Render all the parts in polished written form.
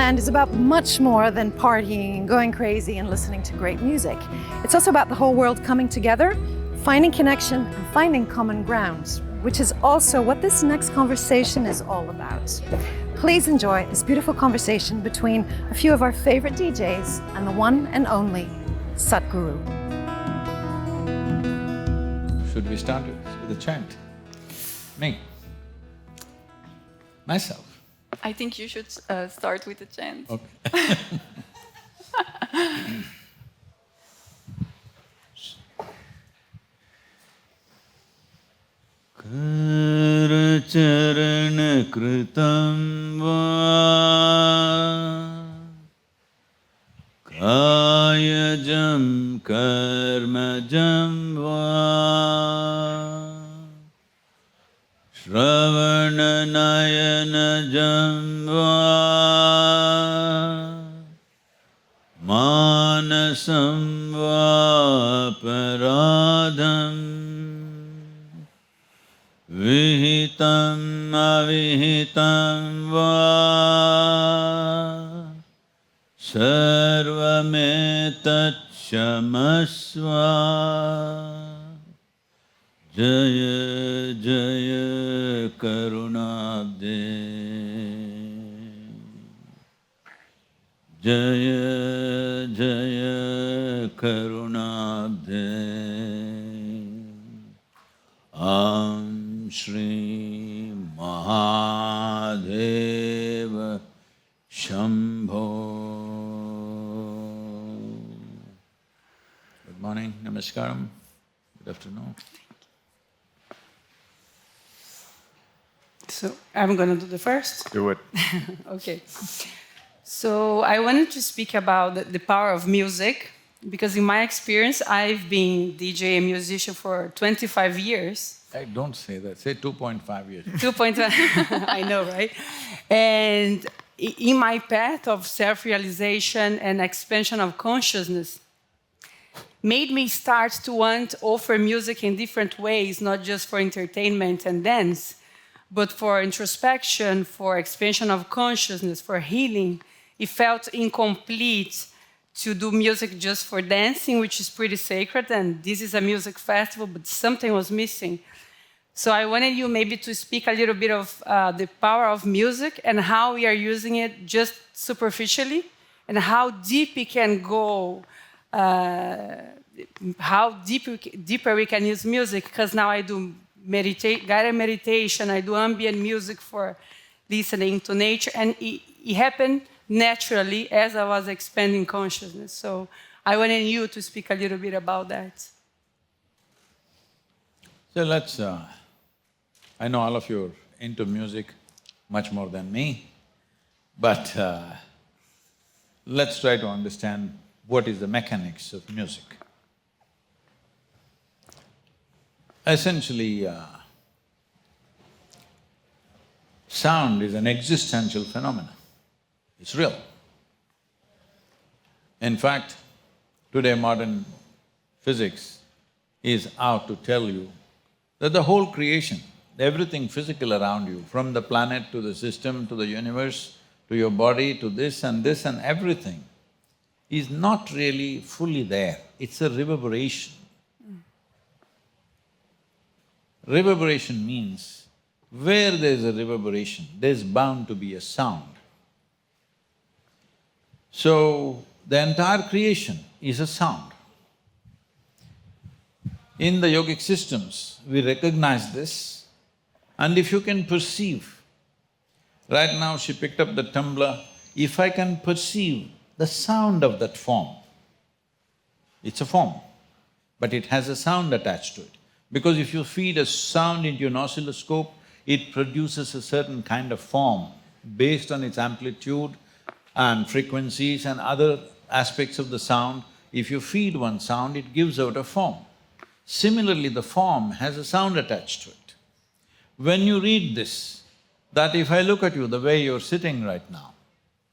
Tomorrowland is about much more than partying, going crazy, and listening to great music. It's also about the whole world coming together, finding connection, and finding common ground, which is also what this next conversation is all about. Please enjoy this beautiful conversation between a few of our favorite DJs and the one and only Sadhguru. Should we start with a chant? Me? Myself? I think you should start with a chant. Okay. Karacharana kritam va kayajam karmajam va Shravananayanajam va manasam va paradham vihitam avihitam va sarvametat shamasva Jaya Jaya Karunabde Jaya Jaya Karunabde Am Shri Mahadeva Shambho. Good morning, namaskaram, good afternoon. So I'm going to do the first? Do it. Okay. So I wanted to speak about the power of music, because in my experience, I've been DJ and musician for 25 years. Hey, don't say that, say 2.5 years. 2.5, I know, right? And in my path of self-realization and expansion of consciousness, made me start to want to offer music in different ways, not just for entertainment and dance, but for introspection, for expansion of consciousness, for healing. It felt incomplete to do music just for dancing, which is pretty sacred, and this is a music festival, but something was missing. So I wanted you maybe to speak a little bit of the power of music and how we are using it just superficially, and how deep it can go, deeper we can use music, because now I do guided meditation, I do ambient music for listening to nature, and it happened naturally as I was expanding consciousness. So I wanted you to speak a little bit about that. So let's… I know all of you are into music much more than me, but let's try to understand what is the mechanics of music. Essentially, sound is an existential phenomenon. It's real. In fact, today modern physics is out to tell you that the whole creation, everything physical around you, from the planet to the system, to the universe, to your body, to this and everything, is not really fully there. It's a reverberation. Reverberation means where there's a reverberation, there's bound to be a sound. So, the entire creation is a sound. In the yogic systems, we recognize this, and if you can perceive, right now she picked up the tumbler, if I can perceive the sound of that form, it's a form, but it has a sound attached to it. Because if you feed a sound into an oscilloscope, it produces a certain kind of form based on its amplitude and frequencies and other aspects of the sound. If you feed one sound, it gives out a form. Similarly, the form has a sound attached to it. When you read this, that if I look at you the way you're sitting right now,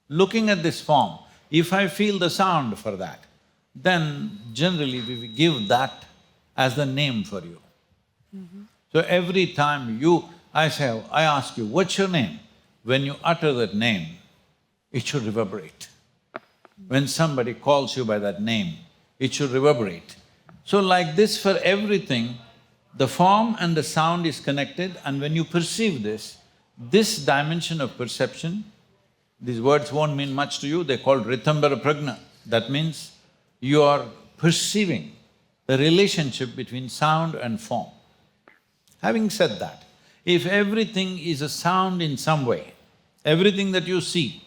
looking at this form, if I feel the sound for that, then generally we give that as the name for you. So every time I ask you, what's your name? When you utter that name, it should reverberate. When somebody calls you by that name, it should reverberate. So like this for everything, the form and the sound is connected, and when you perceive this dimension of perception, these words won't mean much to you, they're called Ritambara Prajna. That means you are perceiving the relationship between sound and form. Having said that, if everything is a sound in some way, everything that you see,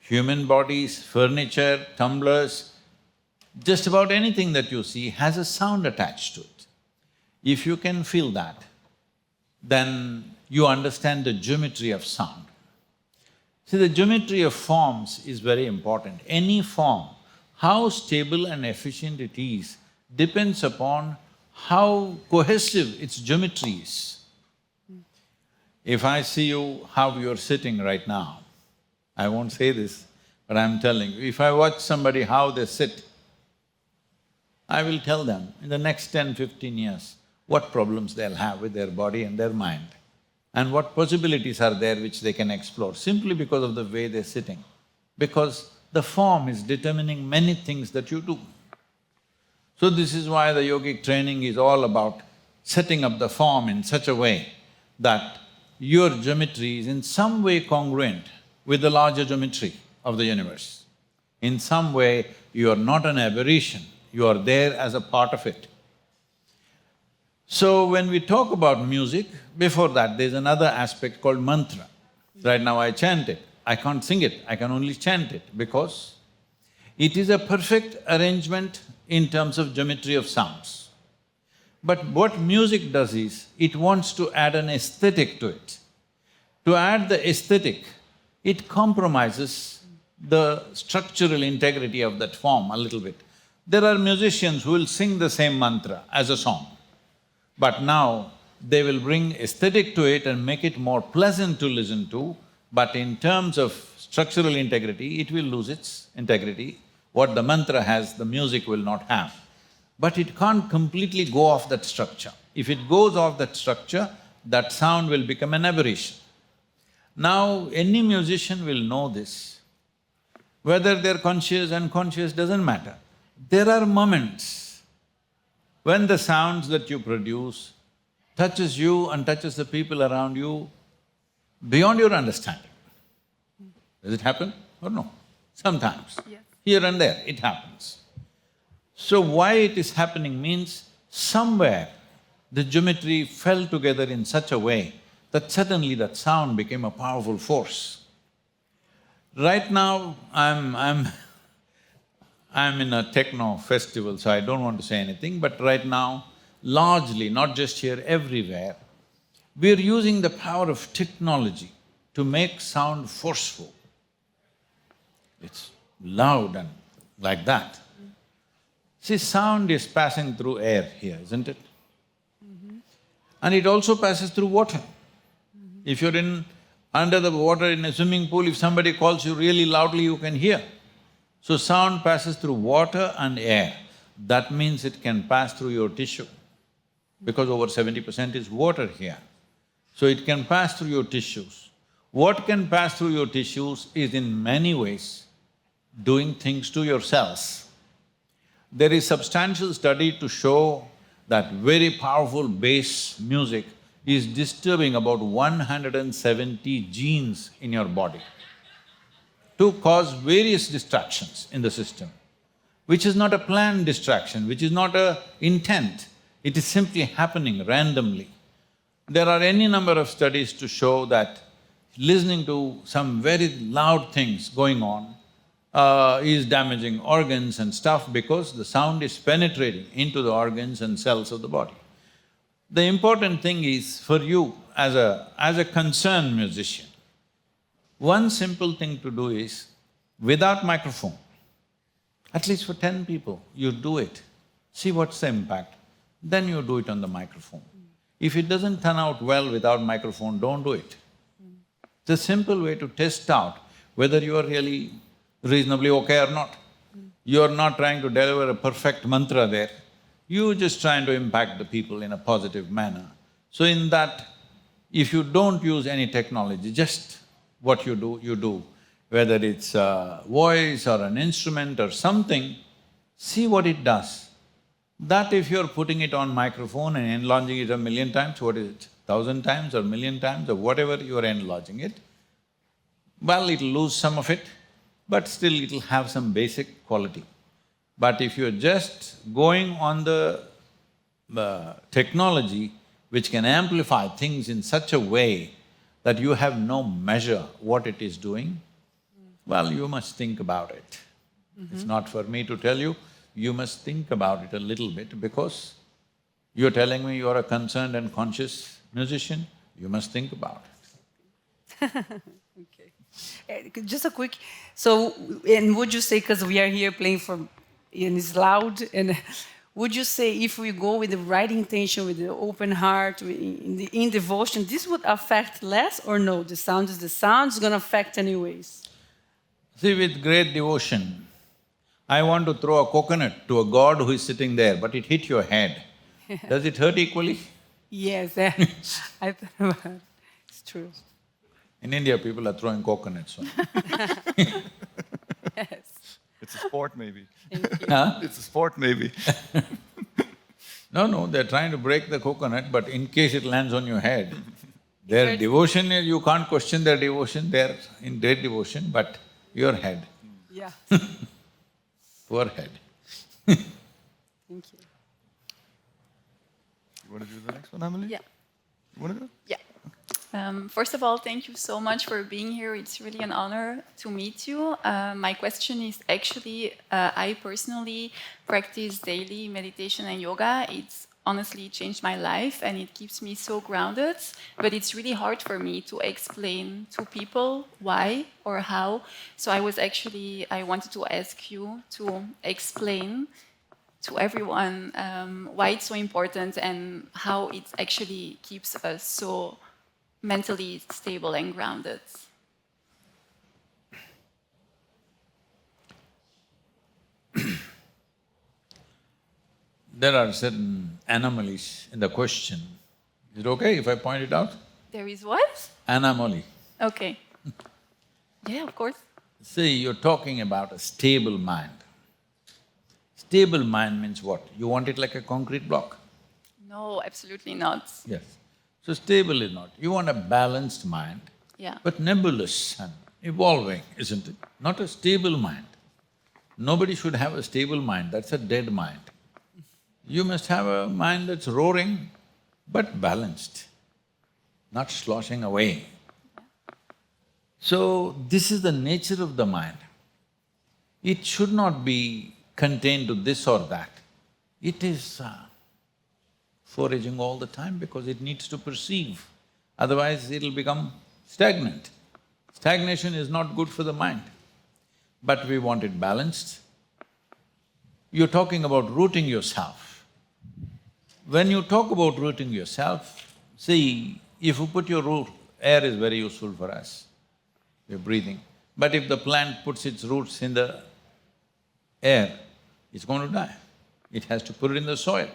human bodies, furniture, tumblers, just about anything that you see has a sound attached to it. If you can feel that, then you understand the geometry of sound. See, the geometry of forms is very important. Any form, how stable and efficient it is, depends upon how cohesive its geometry is. If I see you, how you're sitting right now, I won't say this, but I'm telling you, if I watch somebody how they sit, I will tell them in the next 10-15 years what problems they'll have with their body and their mind, and what possibilities are there which they can explore simply because of the way they're sitting. Because the form is determining many things that you do. So this is why the yogic training is all about setting up the form in such a way that your geometry is in some way congruent with the larger geometry of the universe. In some way, you are not an aberration, you are there as a part of it. So when we talk about music, before that there's another aspect called mantra. Right now I chant it, I can't sing it, I can only chant it because it is a perfect arrangement in terms of geometry of sounds. But what music does is, it wants to add an aesthetic to it. To add the aesthetic, it compromises the structural integrity of that form a little bit. There are musicians who will sing the same mantra as a song, but now they will bring aesthetic to it and make it more pleasant to listen to, but in terms of structural integrity, it will lose its integrity. What the mantra has, the music will not have. But it can't completely go off that structure. If it goes off that structure, that sound will become an aberration. Now, any musician will know this. Whether they're conscious, unconscious, doesn't matter. There are moments when the sounds that you produce touches you and touches the people around you beyond your understanding. Does it happen or no? Sometimes. Yes. Here and there, it happens. So why it is happening means somewhere the geometry fell together in such a way that suddenly that sound became a powerful force. Right now, I'm in a techno festival, so I don't want to say anything, but right now, largely, not just here, everywhere, we're using the power of technology to make sound forceful. It's loud and like that. See, sound is passing through air here, isn't it? And it also passes through water. If you're under the water in a swimming pool, if somebody calls you really loudly, you can hear. So sound passes through water and air. That means it can pass through your tissue, because over 70% is water here. So it can pass through your tissues. What can pass through your tissues is in many ways doing things to your cells. There is substantial study to show that very powerful bass music is disturbing about 170 genes in your body to cause various distractions in the system, which is not a planned distraction, which is not a intent, it is simply happening randomly. There are any number of studies to show that listening to some very loud things going on is damaging organs and stuff because the sound is penetrating into the organs and cells of the body. The important thing is for you as a concerned musician, one simple thing to do is, without microphone, at least for 10 people, you do it, see what's the impact, then you do it on the microphone. If it doesn't turn out well without microphone, don't do it. It's a simple way to test out whether you are really reasonably okay or not. You're not trying to deliver a perfect mantra there, you're just trying to impact the people in a positive manner. So in that, if you don't use any technology, just what you do. Whether it's a voice or an instrument or something, see what it does. That if you're putting it on microphone and enlarging it 1,000,000 times, what is it? 1,000 times or 1,000,000 times or whatever you're enlarging it, well, it'll lose some of it, but still it'll have some basic quality. But if you're just going on the technology which can amplify things in such a way that you have no measure what it is doing, well, you must think about it. It's not for me to tell you, you must think about it a little bit because you're telling me you're a concerned and conscious musician, you must think about it. Okay. Just a quick, so, and would you say, because we are here playing for, and it's loud, and would you say if we go with the right intention, with the open heart, in devotion, this would affect less or no? The sound is the sound, it's gonna affect anyways? See, with great devotion, I want to throw a coconut to a god who is sitting there, but it hit your head. Does it hurt equally? Yes, I thought about it. It's true. In India, people are throwing coconuts. Yes. It's a sport maybe. Huh? It's a sport maybe. No, they're trying to break the coconut, but in case it lands on your head, their devotion, you can't question their devotion, they're in great devotion, but your head, Yeah. poor head. Thank you. You want to do the next one, Amelie? Yeah. You want to go? Yeah. First of all, thank you so much for being here. It's really an honor to meet you. My question is actually, I personally practice daily meditation and yoga. It's honestly changed my life and it keeps me so grounded, but it's really hard for me to explain to people why or how. So I wanted to ask you to explain to everyone why it's so important and how it actually keeps us so mentally stable and grounded. There are certain anomalies in the question. Is it okay if I point it out? There is what? Anomaly. Okay. Yeah, of course. See, you're talking about a stable mind. Stable mind means what? You want it like a concrete block? No, absolutely not. Yes. So stable is not. You want a balanced mind, Yeah. but nebulous and evolving, isn't it? Not a stable mind. Nobody should have a stable mind, that's a dead mind. You must have a mind that's roaring, but balanced, not sloshing away. So, this is the nature of the mind. It should not be contained to this or that. It is foraging all the time because it needs to perceive, otherwise it'll become stagnant. Stagnation is not good for the mind, but we want it balanced. You're talking about rooting yourself. When you talk about rooting yourself, see, if you put your root, air is very useful for us, we're breathing. But if the plant puts its roots in the air, it's going to die. It has to put it in the soil.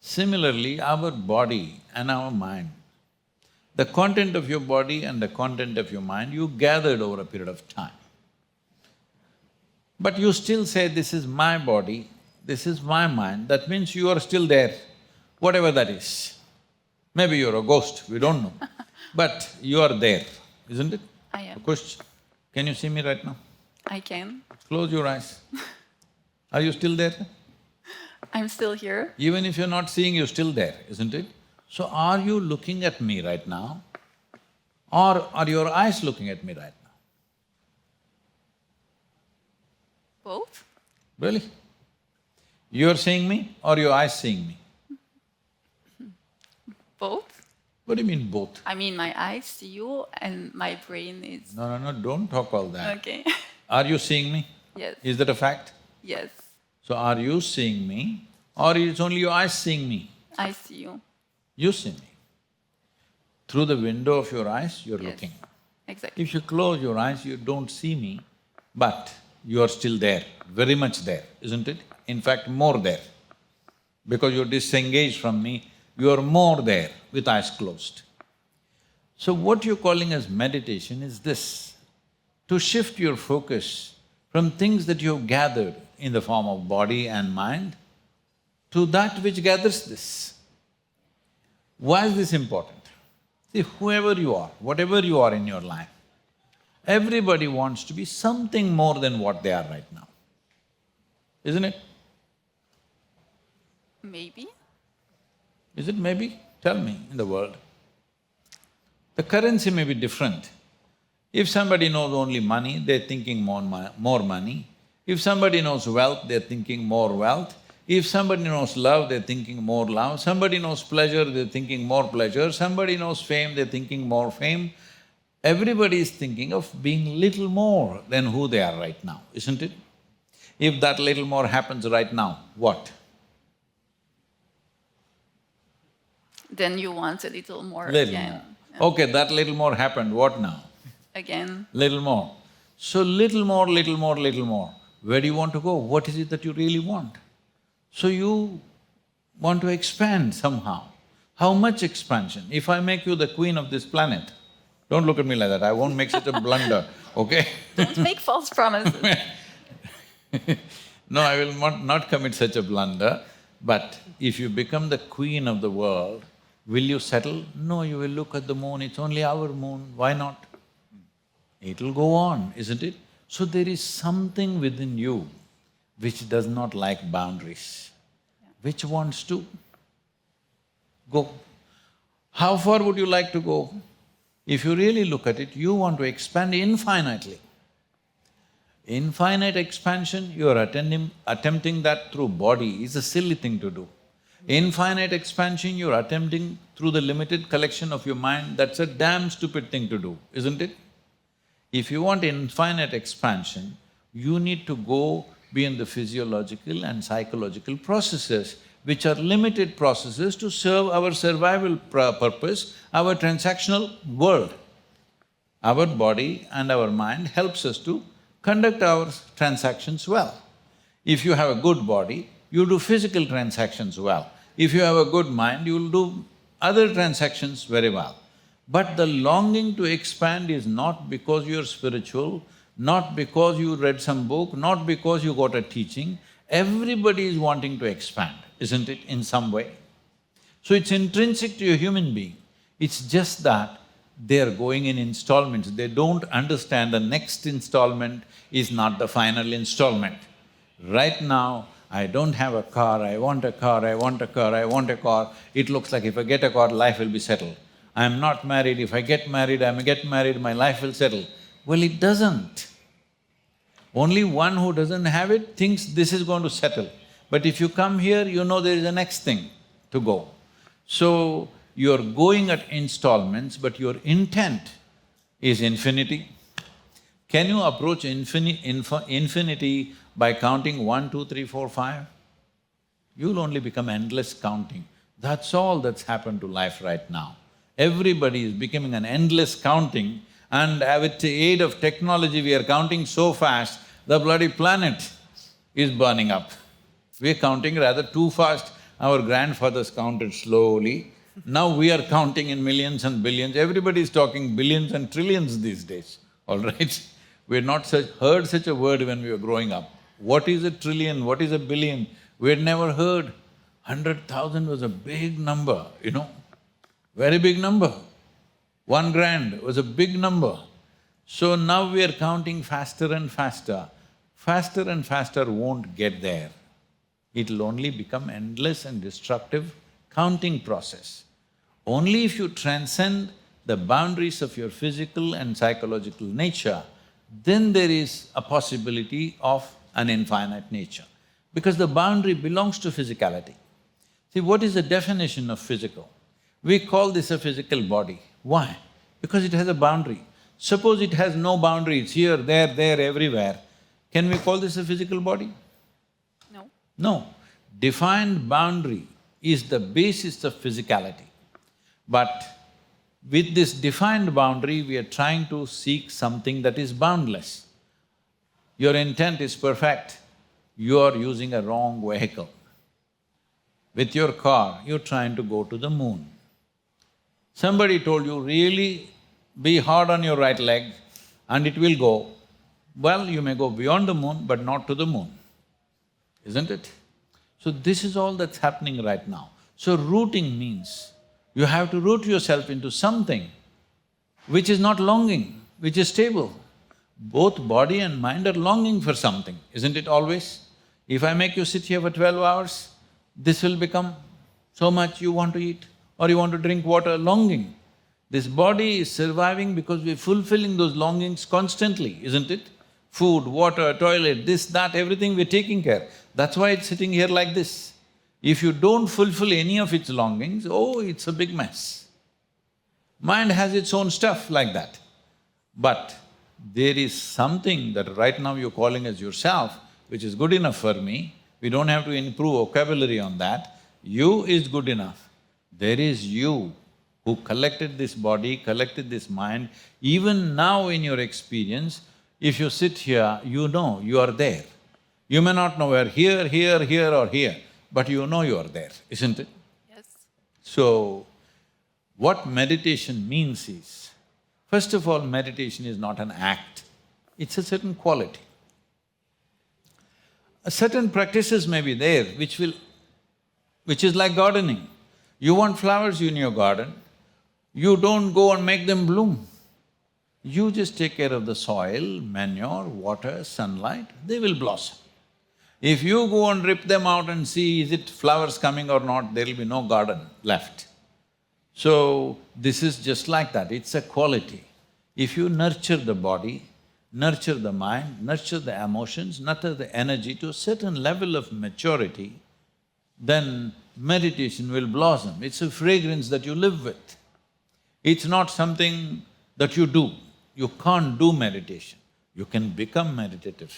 Similarly, our body and our mind, the content of your body and the content of your mind, you gathered over a period of time. But you still say, this is my body, this is my mind, that means you are still there, whatever that is. Maybe you're a ghost, we don't know, but you are there, isn't it? I am. A question. Can you see me right now? I can. Close your eyes. Are you still there? I'm still here. Even if you're not seeing, you're still there, isn't it? So are you looking at me right now, or are your eyes looking at me right now? Both? Really? You're seeing me or your eyes seeing me? Both? What do you mean both? I mean, my eyes see you and my brain is… No, don't talk all that. Okay. Are you seeing me? Yes. Is that a fact? Yes. So are you seeing me or is only your eyes seeing me? I see you. You see me. Through the window of your eyes, you're Yes. looking. Exactly. If you close your eyes, you don't see me, but you are still there, very much there, isn't it? In fact, more there. Because you're disengaged from me, you are more there with eyes closed. So what you're calling as meditation is this, to shift your focus from things that you've gathered in the form of body and mind to that which gathers this. Why is this important? See, whoever you are, whatever you are in your life, everybody wants to be something more than what they are right now, isn't it? Maybe. Is it maybe? Tell me, in the world. The currency may be different. If somebody knows only money, they're thinking more money. If somebody knows wealth, they're thinking more wealth. If somebody knows love, they're thinking more love. Somebody knows pleasure, they're thinking more pleasure. Somebody knows fame, they're thinking more fame. Everybody is thinking of being little more than who they are right now, isn't it? If that little more happens right now, what? Then you want a little more Little again. more. Okay, that little more happened, what now? Again. Little more. So little more, little more, little more. Where do you want to go? What is it that you really want? So you want to expand somehow. How much expansion? If I make you the queen of this planet, don't look at me like that, I won't make such a blunder, okay? Don't make false promises. No, I will not commit such a blunder, but if you become the queen of the world, will you settle? No, you will look at the moon, it's only our moon, why not? It'll go on, isn't it? So there is something within you which does not like boundaries, which wants to go. How far would you like to go? If you really look at it, you want to expand infinitely. Infinite expansion, you are attempting that through body is a silly thing to do. Infinite expansion, you're attempting through the limited collection of your mind, that's a damn stupid thing to do, isn't it? If you want infinite expansion, you need to go beyond the physiological and psychological processes, which are limited processes to serve our survival purpose, our transactional world. Our body and our mind helps us to conduct our transactions well. If you have a good body, you do physical transactions well. If you have a good mind, you'll do other transactions very well. But the longing to expand is not because you're spiritual, not because you read some book, not because you got a teaching. Everybody is wanting to expand, isn't it, in some way? So it's intrinsic to a human being. It's just that they're going in installments. They don't understand the next installment is not the final installment. Right now, I don't have a car, I want a car, I want a car, I want a car. It looks like if I get a car, life will be settled. I'm not married, if I get married, my life will settle. Well, it doesn't. Only one who doesn't have it thinks this is going to settle. But if you come here, you know there is a next thing to go. So, you're going at installments, but your intent is infinity. Can you approach infinity by counting 1, 2, 3, 4, 5? You'll only become endless counting. That's all that's happened to life right now. Everybody is becoming an endless counting, and with the aid of technology, we are counting so fast, the bloody planet is burning up. We're counting rather too fast. Our grandfathers counted slowly. Now we are counting in millions and billions. Everybody is talking billions and trillions these days, all right? We had not heard such a word when we were growing up. What is a trillion? What is a billion? We had never heard. 100,000 was a big number, you know, very big number. 1 grand was a big number. So now we are counting faster and faster. Faster and faster won't get there. It'll only become endless and destructive counting process. Only if you transcend the boundaries of your physical and psychological nature, then there is a possibility of an infinite nature. Because the boundary belongs to physicality. See, what is the definition of physical? We call this a physical body. Why? Because it has a boundary. Suppose it has no boundary, it's here, there, everywhere. Can we call this a physical body? No. No. Defined boundary is the basis of physicality. But with this defined boundary, we are trying to seek something that is boundless. Your intent is perfect, you are using a wrong vehicle. With your car, you're trying to go to the moon. Somebody told you, really be hard on your right leg and it will go. Well, you may go beyond the moon but not to the moon, isn't it? So this is all that's happening right now. So rooting means you have to root yourself into something which is not longing, which is stable. Both body and mind are longing for something, isn't it always? If I make you sit here for 12 hours, this will become so much you want to eat or you want to drink water, longing. This body is surviving because we're fulfilling those longings constantly, isn't it? Food, water, toilet, this, that, everything we're taking care. That's why it's sitting here like this. If you don't fulfill any of its longings, oh, it's a big mess. Mind has its own stuff like that. But there is something that right now you're calling as yourself, which is good enough for me. We don't have to improve vocabulary on that. You is good enough. There is you who collected this body, collected this mind. Even now in your experience, if you sit here, you know you are there. You may not know where here, here, here or here, but you know you are there, isn't it? Yes. So, what meditation means is, first of all, meditation is not an act, it's a certain quality. Certain practices may be there which is like gardening. You want flowers in your garden, you don't go and make them bloom. You just take care of the soil, manure, water, sunlight, they will blossom. If you go and rip them out and see is it flowers coming or not, there'll be no garden left. So, this is just like that, it's a quality. If you nurture the body, nurture the mind, nurture the emotions, nurture the energy to a certain level of maturity, then meditation will blossom. It's a fragrance that you live with. It's not something that you do. You can't do meditation, you can become meditative.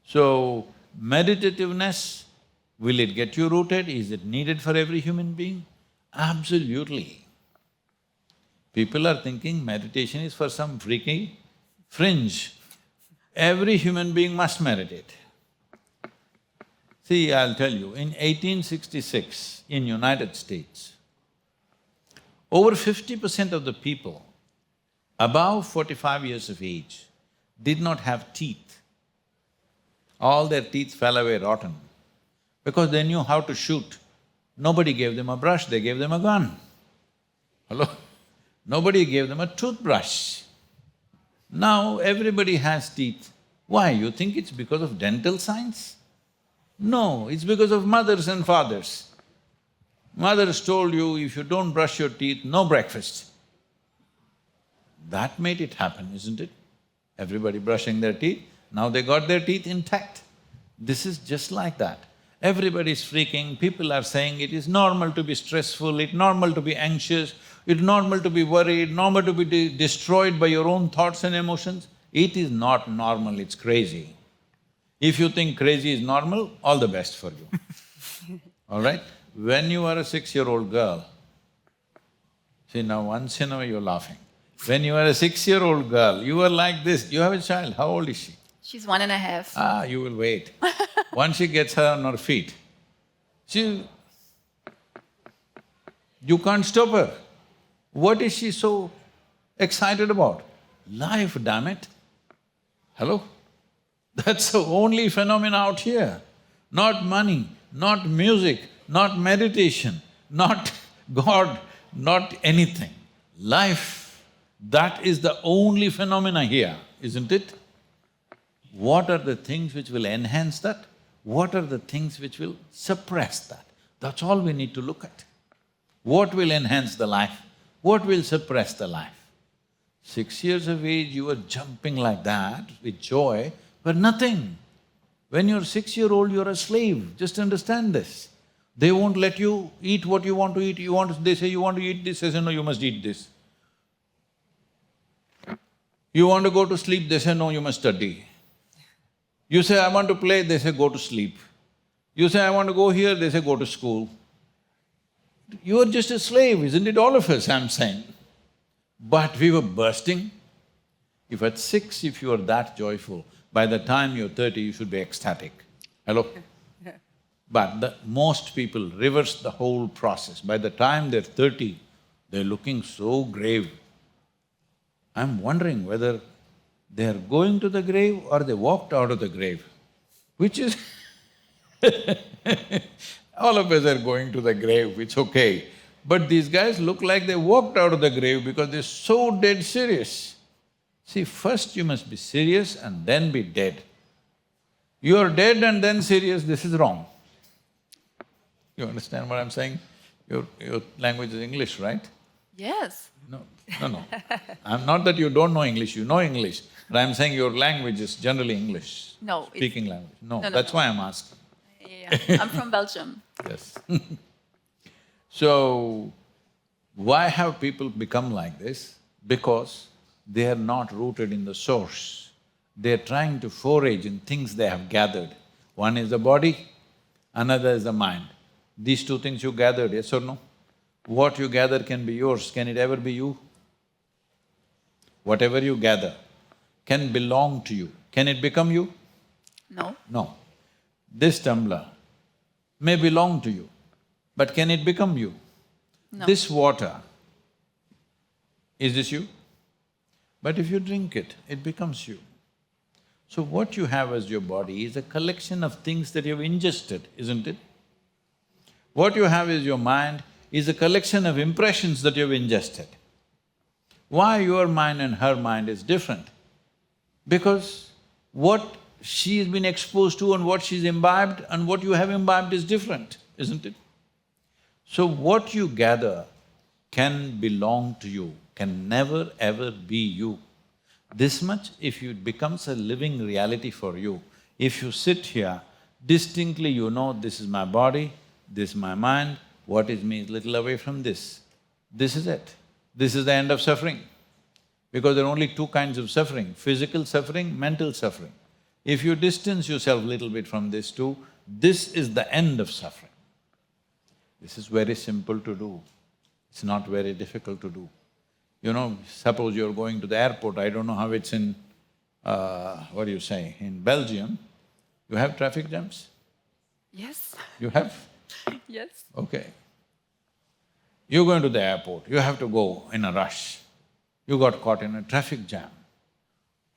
So, meditativeness, will it get you rooted? Is it needed for every human being? Absolutely. People are thinking meditation is for some freaky fringe. Every human being must meditate. See, I'll tell you, in 1866, in United States, over 50% of the people above 45 years of age did not have teeth. All their teeth fell away rotten because they knew how to shoot. Nobody gave them a brush, they gave them a gun. Hello? Nobody gave them a toothbrush. Now everybody has teeth. Why? You think it's because of dental science? No, it's because of mothers and fathers. Mothers told you, if you don't brush your teeth, no breakfast. That made it happen, isn't it? Everybody brushing their teeth, now they got their teeth intact. This is just like that. Everybody's freaking, people are saying it is normal to be stressful, it's normal to be anxious, it's normal to be worried, normal to be destroyed by your own thoughts and emotions. It is not normal, it's crazy. If you think crazy is normal, all the best for you. All right? When you were a 6-year-old girl, see now once in a while you're laughing. When you were a 6-year-old girl, you were like this, you have a child, how old is she? She's 1.5. Ah, you will wait. Once she gets her on her feet, you can't stop her. What is she so excited about? Life, damn it. Hello? That's the only phenomena out here. Not money, not music, not meditation, not God, not anything. Life, that is the only phenomena here, isn't it? What are the things which will enhance that? What are the things which will suppress that? That's all we need to look at. What will enhance the life? What will suppress the life? 6 years of age, you were jumping like that with joy, but nothing. When you're 6-year-old, you're a slave, just understand this. They won't let you eat what you want to eat, they say you want to eat this, they say no, you must eat this. You want to go to sleep, they say no, you must study. You say, I want to play, they say go to sleep. You say, I want to go here, they say go to school. You are just a slave, isn't it? All of us, I'm saying. But we were bursting. If at 6, if you are that joyful, by the time you're 30, you should be ecstatic. Hello? But most people reverse the whole process. By the time they're 30, they're looking so grave. I'm wondering whether they are going to the grave or they walked out of the grave. Which is all of us are going to the grave, it's okay. But these guys look like they walked out of the grave because they're so dead serious. See, first you must be serious and then be dead. You're dead and then serious, this is wrong. You understand what I'm saying? Your language is English, right? Yes. No. I'm not that you don't know English, you know English, but I'm saying your language is generally English. No, it's… Speaking language. No, No, that's why I'm asking. Yeah, I'm from Belgium. Yes. So, why have people become like this? Because they are not rooted in the source. They're trying to forage in things they have gathered. One is the body, another is the mind. These two things you gathered, yes or no? What you gather can be yours, can it ever be you? Whatever you gather can belong to you. Can it become you? No. No. This tumbler may belong to you, but can it become you? No. This water, is this you? But if you drink it, it becomes you. So what you have as your body is a collection of things that you've ingested, isn't it? What you have as your mind is a collection of impressions that you've ingested. Why your mind and her mind is different? Because what she's been exposed to and what she's imbibed and what you have imbibed is different, isn't it? So what you gather can belong to you, can never ever be you. This much, if it becomes a living reality for you, if you sit here, distinctly you know this is my body, this is my mind, what is me is little away from this. This is it. This is the end of suffering. Because there are only two kinds of suffering, physical suffering, mental suffering. If you distance yourself little bit from these two, this is the end of suffering. This is very simple to do, it's not very difficult to do. You know, suppose you're going to the airport, I don't know how it's in, what do you say, in Belgium, you have traffic jams? Yes. You have? Yes. Okay. You're going to the airport, you have to go in a rush. You got caught in a traffic jam.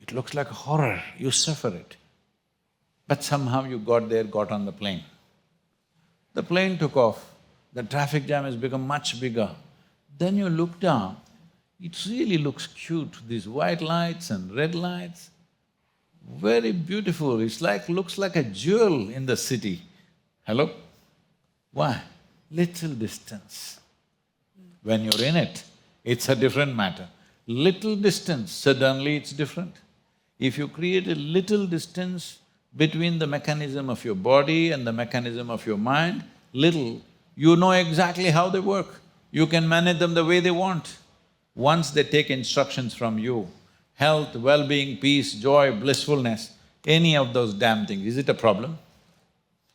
It looks like a horror, you suffer it. But somehow you got there, got on the plane. The plane took off, the traffic jam has become much bigger. Then you look down, it really looks cute, these white lights and red lights. Very beautiful, it's like… looks like a jewel in the city. Hello? Why? Little distance. When you're in it, it's a different matter. Little distance, suddenly it's different. If you create a little distance between the mechanism of your body and the mechanism of your mind, little, you know exactly how they work. You can manage them the way they want. Once they take instructions from you, health, well-being, peace, joy, blissfulness, any of those damn things, is it a problem?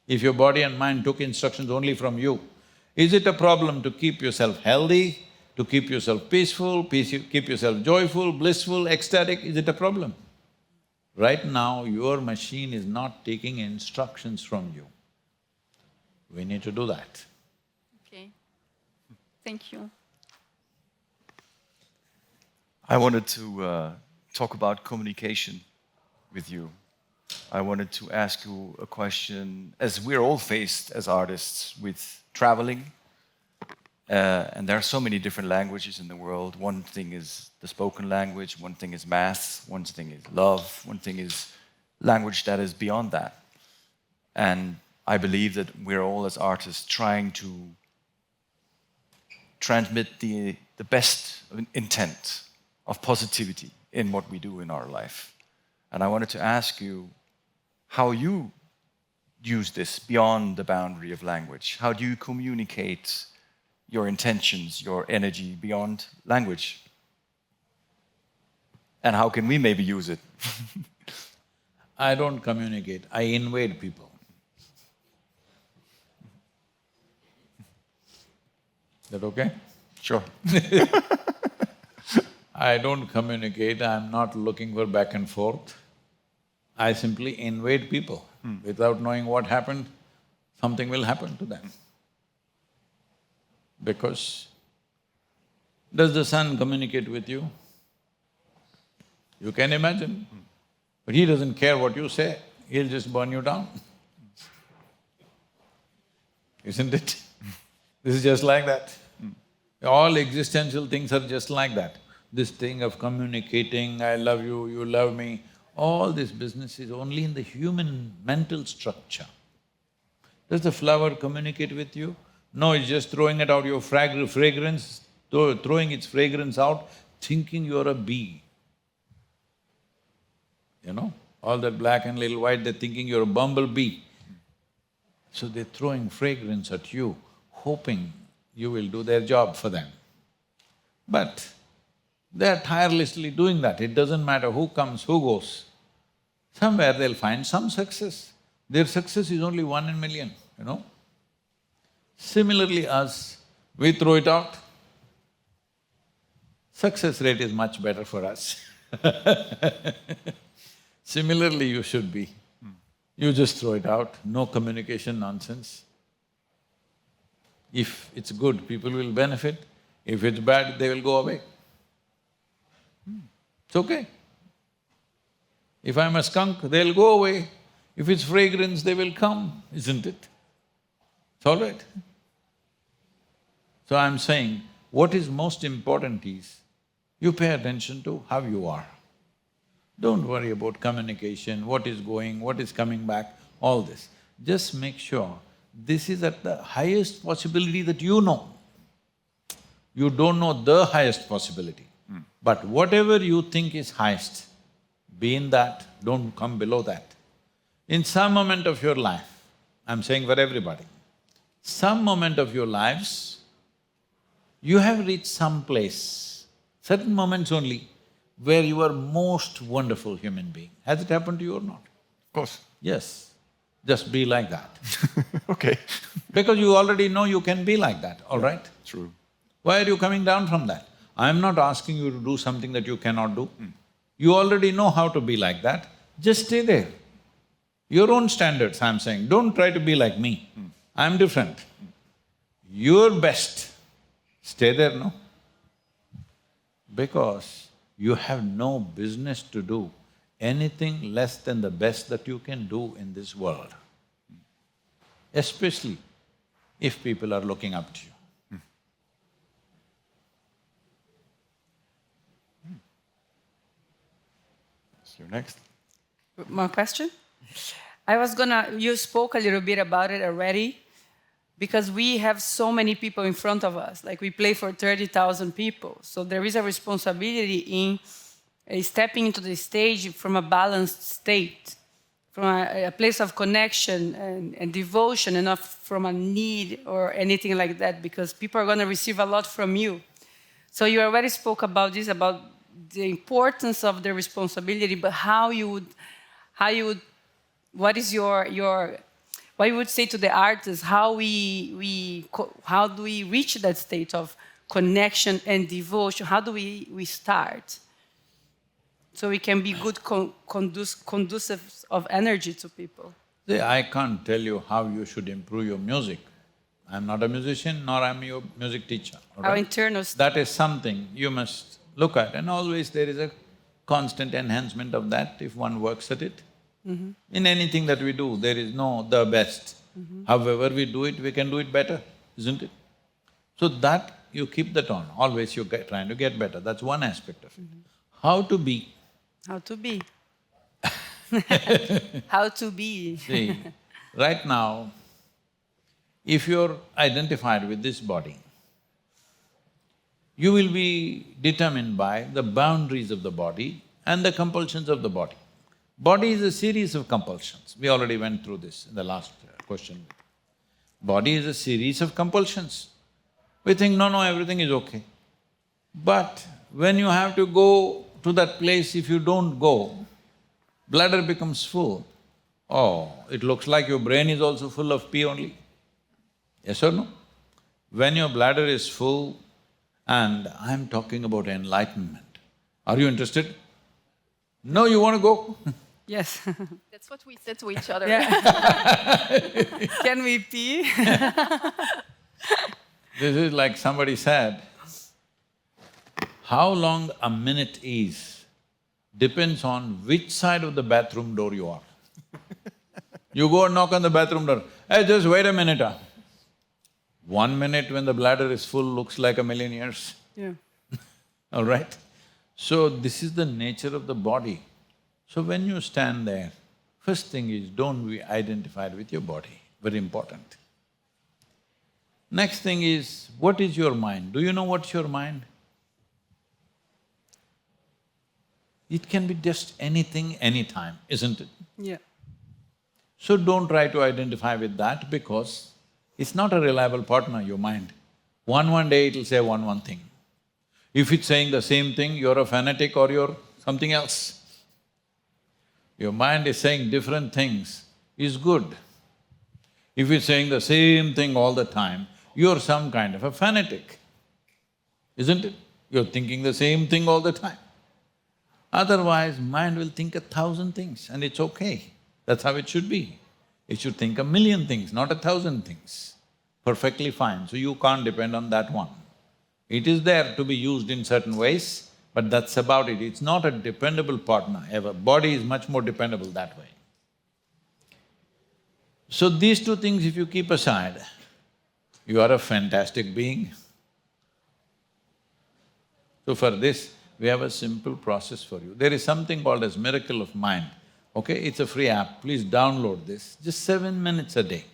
If your body and mind took instructions only from you, is it a problem to keep yourself healthy, to keep yourself peaceful, keep yourself joyful, blissful, ecstatic, is it a problem? Right now, your machine is not taking instructions from you. We need to do that. Okay. Thank you. I wanted to talk about communication with you. I wanted to ask you a question, as we're all faced as artists with traveling, and there are so many different languages in the world. One thing is the spoken language, one thing is math, one thing is love, one thing is language that is beyond that. And I believe that we're all as artists trying to transmit the best intent of positivity in what we do in our life. And I wanted to ask you how you use this beyond the boundary of language. How do you communicate your intentions, your energy beyond language? And how can we maybe use it? I don't communicate, I invade people. Is that okay? Sure. I don't communicate, I'm not looking for back and forth. I simply invade people. Without knowing what happened, something will happen to them. Because does the sun communicate with you? You can imagine. But he doesn't care what you say, he'll just burn you down. Isn't it? This is just like that. All existential things are just like that. This thing of communicating, I love you, you love me, all this business is only in the human mental structure. Does the flower communicate with you? No, it's just throwing it out your fragrance, throwing its fragrance out, thinking you're a bee. You know, all that black and little white, they're thinking you're a bumblebee. So they're throwing fragrance at you, hoping you will do their job for them. But they're tirelessly doing that, it doesn't matter who comes, who goes. Somewhere they'll find some success. Their success is only 1 in a million, you know. Similarly us, we throw it out. Success rate is much better for us. Similarly you should be. You just throw it out, no communication nonsense. If it's good, people will benefit. If it's bad, they will go away. It's okay. If I'm a skunk, they'll go away. If it's fragrance, they will come, isn't it? It's all right. So I'm saying, what is most important is, you pay attention to how you are. Don't worry about communication, what is going, what is coming back, all this. Just make sure this is at the highest possibility that you know. You don't know the highest possibility. But whatever you think is highest, be in that, don't come below that. In some moment of your life, I'm saying for everybody, some moment of your lives, you have reached some place, certain moments only, where you are most wonderful human being. Has it happened to you or not? Of course. Yes, just be like that. Okay. Because you already know you can be like that, all right? True. Why are you coming down from that? I'm not asking you to do something that you cannot do. You already know how to be like that, just stay there. Your own standards, I'm saying, don't try to be like me. I'm different. Your best, stay there, no? Because you have no business to do anything less than the best that you can do in this world. Especially if people are looking up to you. So next. More question? You spoke a little bit about it already, because we have so many people in front of us, like we play for 30,000 people. So there is a responsibility in stepping into the stage from a balanced state, from a place of connection and devotion, and not from a need or anything like that, because people are gonna receive a lot from you. So you already spoke about this, about the importance of the responsibility, but what you would say to the artists, how do we reach that state of connection and devotion? How do we start? So we can be good conducive of energy to people. See, I can't tell you how you should improve your music. I'm not a musician, nor I'm your music teacher, all Our right? internal That is something you must look at, and always there is a constant enhancement of that if one works at it. In anything that we do, there is no the best. However we do it, we can do it better, isn't it? So that, you keep that on, always you're trying to get better, that's one aspect of it. How to be? How to be. How to be. See, right now, if you're identified with this body, you will be determined by the boundaries of the body and the compulsions of the body. Body is a series of compulsions. We already went through this in the last question. Body is a series of compulsions. We think, no, everything is okay. But when you have to go to that place, if you don't go, bladder becomes full. Oh, it looks like your brain is also full of pee only. Yes or no? When your bladder is full, and I'm talking about enlightenment, are you interested? No, you want to go? Yes. That's what we said to each other. Can we pee? This is like somebody said, how long a minute is, depends on which side of the bathroom door you are. You go and knock on the bathroom door, hey, just wait a minute. 1 minute when the bladder is full looks like a million years. Yeah. All right? So this is the nature of the body. So when you stand there, first thing is don't be identified with your body, very important. Next thing is, what is your mind? Do you know what's your mind? It can be just anything, anytime, isn't it? Yeah. So don't try to identify with that because it's not a reliable partner, your mind. One day it'll say one thing. If it's saying the same thing, you're a fanatic or you're something else. Your mind is saying different things is good. If it's saying the same thing all the time, you're some kind of a fanatic, isn't it? You're thinking the same thing all the time. Otherwise, mind will think 1,000 things and it's okay. That's how it should be. It should think 1,000,000 things, not 1,000 things. Perfectly fine, so you can't depend on that one. It is there to be used in certain ways, but that's about it. It's not a dependable partner ever. Body is much more dependable that way. So these two things if you keep aside, you are a fantastic being. So for this, we have a simple process for you. There is something called as Miracle of Mind, okay? It's a free app, please download this, just 7 minutes a day.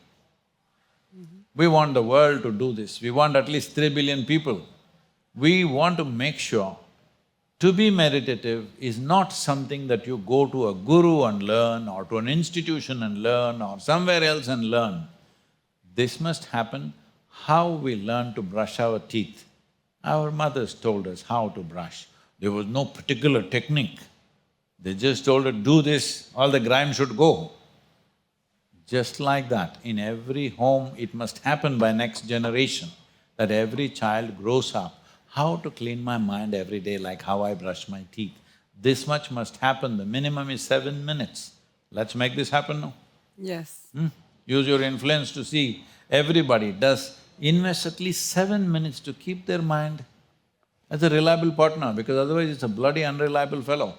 We want the world to do this, we want at least 3 billion people. We want to make sure to be meditative is not something that you go to a guru and learn or to an institution and learn or somewhere else and learn. This must happen how we learn to brush our teeth. Our mothers told us how to brush. There was no particular technique. They just told us, do this, all the grime should go. Just like that, in every home it must happen by next generation, that every child grows up, how to clean my mind every day like how I brush my teeth. This much must happen, the minimum is 7 minutes. Let's make this happen now. Yes. Use your influence to see everybody does invest at least 7 minutes to keep their mind as a reliable partner, because otherwise it's a bloody unreliable fellow.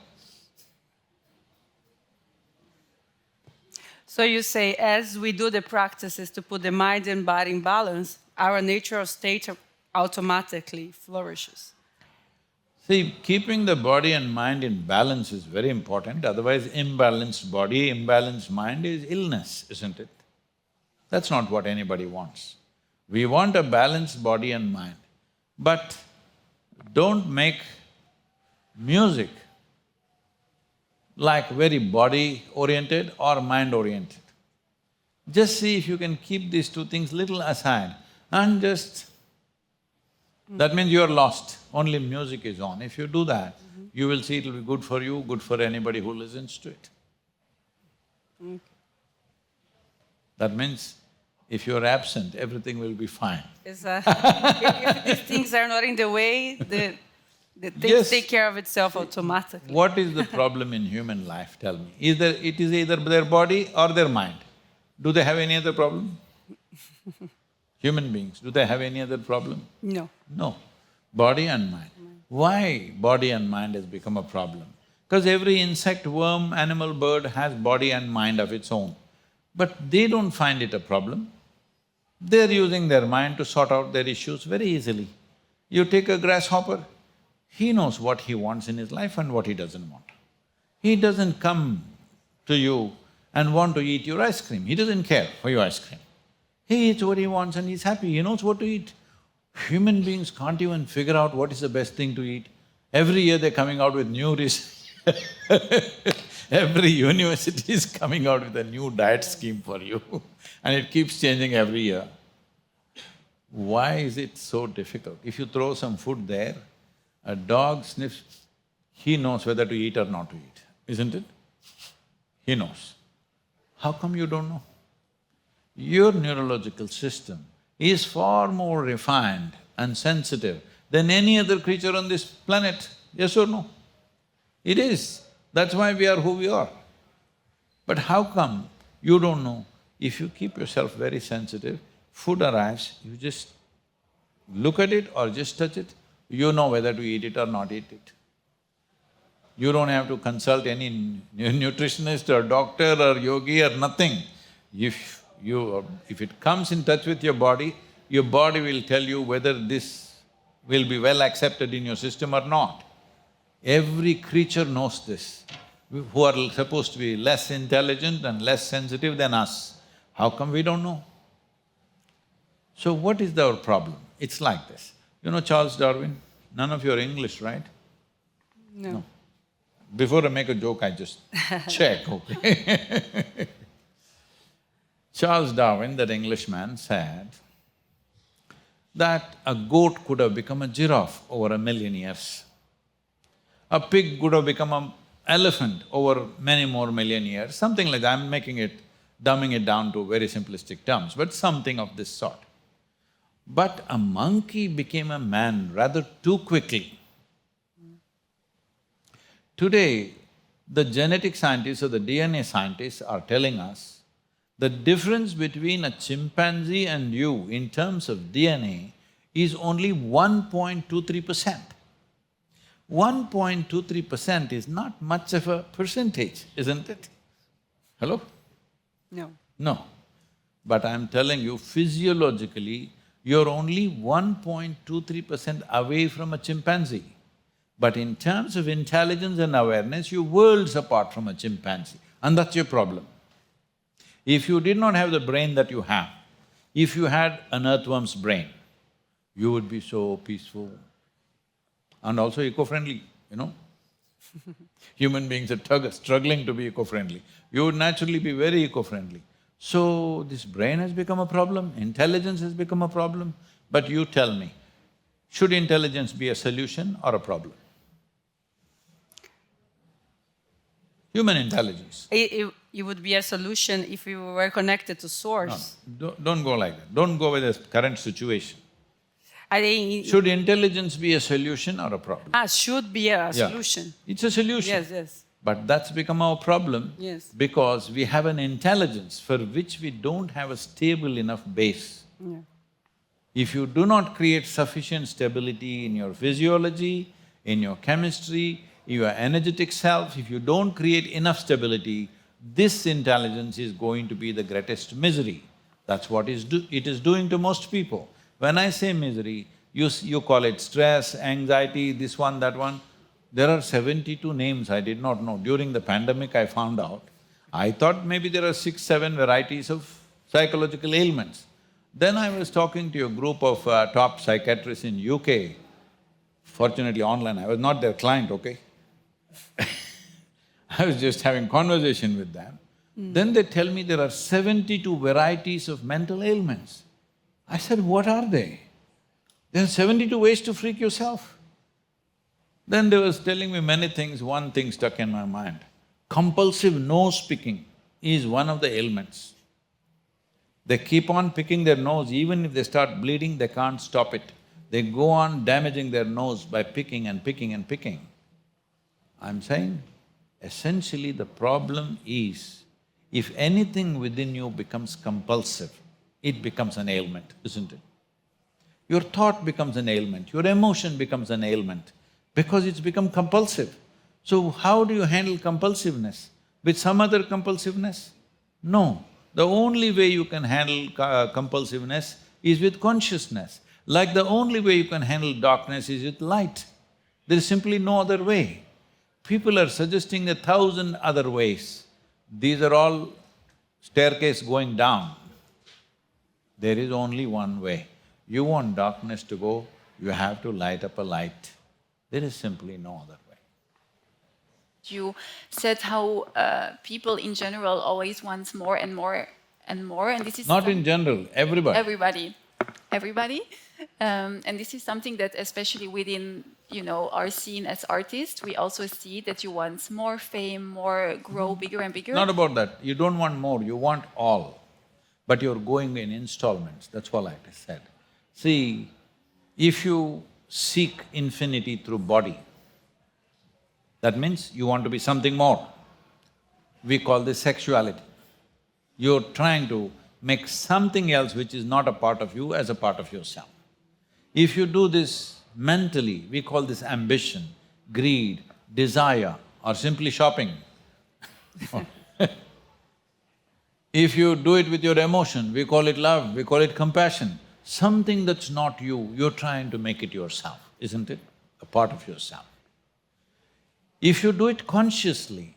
So you say, as we do the practices to put the mind and body in balance, our natural state automatically flourishes. See, keeping the body and mind in balance is very important, otherwise imbalanced body, imbalanced mind is illness, isn't it? That's not what anybody wants. We want a balanced body and mind, but don't make music like very body-oriented or mind-oriented. Just see if you can keep these two things little aside and just… That means you are lost, only music is on. If you do that, you will see it'll be good for you, good for anybody who listens to it. That means if you're absent, everything will be fine. If these things are not in the way, the things Yes. take care of itself automatically. What is the problem in human life, tell me? It is either their body or their mind. Do they have any other problem? Human beings, do they have any other problem? No. No, body and mind. Why body and mind has become a problem? Because every insect, worm, animal, bird has body and mind of its own. But they don't find it a problem. They're using their mind to sort out their issues very easily. You take a grasshopper, he knows what he wants in his life and what he doesn't want. He doesn't come to you and want to eat your ice cream, he doesn't care for your ice cream. He eats what he wants and he's happy, he knows what to eat. Human beings can't even figure out what is the best thing to eat. Every year they're coming out with new research. Every university is coming out with a new diet scheme for you and it keeps changing every year. Why is it so difficult? If you throw some food there, a dog sniffs, he knows whether to eat or not to eat, isn't it? He knows. How come you don't know? Your neurological system is far more refined and sensitive than any other creature on this planet, yes or no? It is. That's why we are who we are. But how come you don't know? If you keep yourself very sensitive, food arrives, you just look at it or just touch it, you know whether to eat it or not eat it. You don't have to consult any nutritionist or doctor or yogi or nothing. If it comes in touch with your body will tell you whether this will be well accepted in your system or not. Every creature knows this, who are supposed to be less intelligent and less sensitive than us. How come we don't know? So what is our problem? It's like this. You know Charles Darwin? None of you are English, right? No. Before I make a joke, I just check, okay? Charles Darwin, that Englishman, said that a goat could have become a giraffe over 1,000,000 years. A pig could have become an elephant over many more million years, something like that. I'm dumbing it down to very simplistic terms, but something of this sort. But a monkey became a man rather too quickly. Today, the genetic scientists or the DNA scientists are telling us the difference between a chimpanzee and you in terms of DNA is only 1.23%. 1.23% is not much of a percentage, isn't it? Hello? No. No. But I'm telling you, physiologically, you're only 1.23% away from a chimpanzee. But in terms of intelligence and awareness, you're worlds apart from a chimpanzee, and that's your problem. If you did not have the brain that you have, if you had an earthworm's brain, you would be so peaceful and also eco-friendly, you know. Human beings are struggling to be eco-friendly. You would naturally be very eco-friendly. So, this brain has become a problem, intelligence has become a problem. But you tell me, should intelligence be a solution or a problem? Human intelligence. It would be a solution if we were connected to source. No, don't go like that. Don't go with the current situation. I think… Should intelligence be a solution or a problem? should be a Yeah. solution. It's a solution. Yes, yes. But that's become our problem. Yes. Because we have an intelligence for which we don't have a stable enough base. Yeah. If you do not create sufficient stability in your physiology, in your chemistry, your energetic self, if you don't create enough stability, this intelligence is going to be the greatest misery. That's what it is doing to most people. When I say misery, you call it stress, anxiety, this one, that one. There are 72 names I did not know. During the pandemic, I found out. I thought maybe there are 6, 7 varieties of psychological ailments. Then I was talking to a group of top psychiatrists in UK, fortunately online, I was not their client, okay? I was just having conversation with them. Then they tell me there are 72 varieties of mental ailments. I said, what are they? There are 72 ways to freak yourself. Then they was telling me many things, one thing stuck in my mind. Compulsive nose picking is one of the ailments. They keep on picking their nose, even if they start bleeding, they can't stop it. They go on damaging their nose by picking and picking and picking. I'm saying, essentially the problem is, if anything within you becomes compulsive, it becomes an ailment, isn't it? Your thought becomes an ailment, your emotion becomes an ailment, because it's become compulsive. So how do you handle compulsiveness? With some other compulsiveness? No. The only way you can handle compulsiveness is with consciousness. Like the only way you can handle darkness is with light. There is simply no other way. People are suggesting 1,000 other ways. These are all staircase going down. There is only one way. You want darkness to go, you have to light up a light. There is simply no other way. You said how people in general always want more and more and more, and this is… Not in general, everybody. Everybody. And this is something that especially within, our scene as artists, we also see that you want more fame, more grow bigger and bigger. Not about that. You don't want more, you want all. But you're going in installments, that's all I said. See, if you seek infinity through body, that means you want to be something more. We call this sexuality. You're trying to make something else which is not a part of you as a part of yourself. If you do this mentally, we call this ambition, greed, desire, or simply shopping. If you do it with your emotion, we call it love, we call it compassion. Something that's not you, you're trying to make it yourself, isn't it? A part of yourself. If you do it consciously,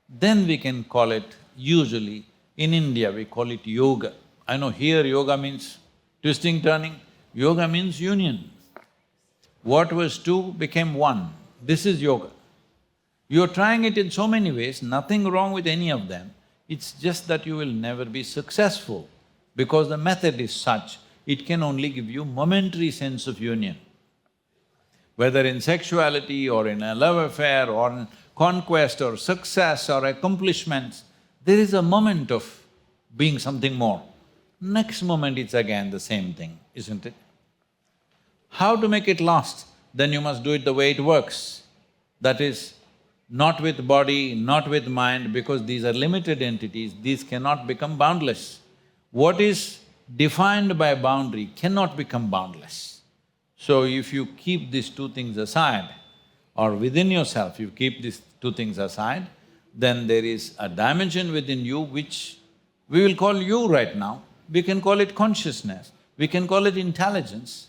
then we can call it, usually, in India we call it yoga. I know here yoga means twisting, turning, yoga means union. What was two became one, this is yoga. You're trying it in so many ways, nothing wrong with any of them, it's just that you will never be successful because the method is such, it can only give you momentary sense of union. Whether in sexuality or in a love affair or in conquest or success or accomplishments, there is a moment of being something more. Next moment it's again the same thing, isn't it? How to make it last? Then you must do it the way it works. That is, not with body, not with mind, because these are limited entities, these cannot become boundless. What is defined by boundary cannot become boundless. So if you keep these two things aside, or within yourself you keep these two things aside, then there is a dimension within you which we will call you right now. We can call it consciousness, we can call it intelligence.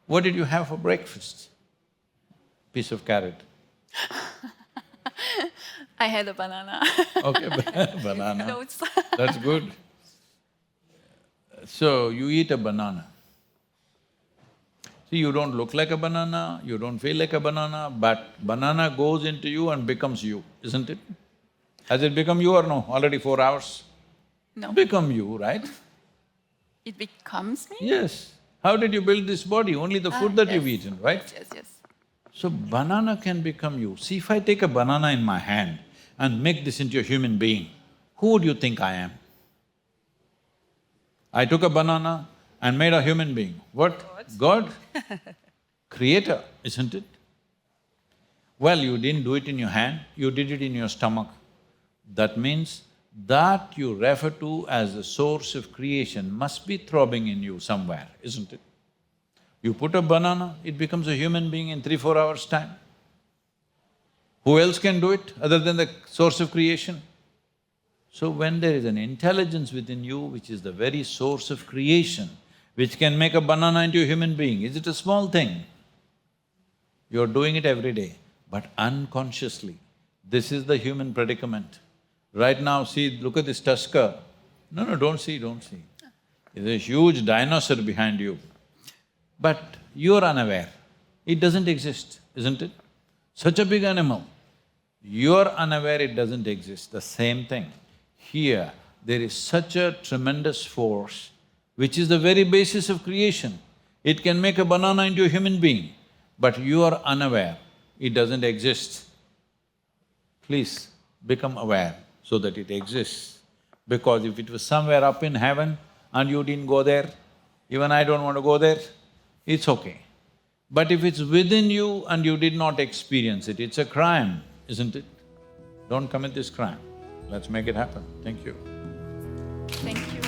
What did you have for breakfast? Piece of carrot. I had a banana. Okay, banana. Notes. That's good. So, you eat a banana. See, you don't look like a banana, you don't feel like a banana, but banana goes into you and becomes you, isn't it? Has it become you or no? Already 4 hours? No. Become you, right? It becomes me? Yes. How did you build this body? Only the food that you've yes. eaten, right? Yes. So, banana can become you. See, if I take a banana in my hand and make this into a human being, who would you think I am? I took a banana and made a human being. What? God? Creator, isn't it? Well, you didn't do it in your hand, you did it in your stomach. That means that you refer to as the source of creation must be throbbing in you somewhere, isn't it? You put a banana, it becomes a human being in 3-4 hours' time. Who else can do it other than the source of creation? So when there is an intelligence within you which is the very source of creation, which can make a banana into a human being, is it a small thing? You're doing it every day, but unconsciously. This is the human predicament. Right now, see, look at this tusker. No, don't see. There's a huge dinosaur behind you. But you're unaware. It doesn't exist, isn't it? Such a big animal. You're unaware it doesn't exist, the same thing. Here, there is such a tremendous force which is the very basis of creation. It can make a banana into a human being, but you are unaware, it doesn't exist. Please become aware so that it exists. Because if it was somewhere up in heaven and you didn't go there, even I don't want to go there, it's okay. But if it's within you and you did not experience it, it's a crime, isn't it? Don't commit this crime. Let's make it happen. Thank you. Thank you.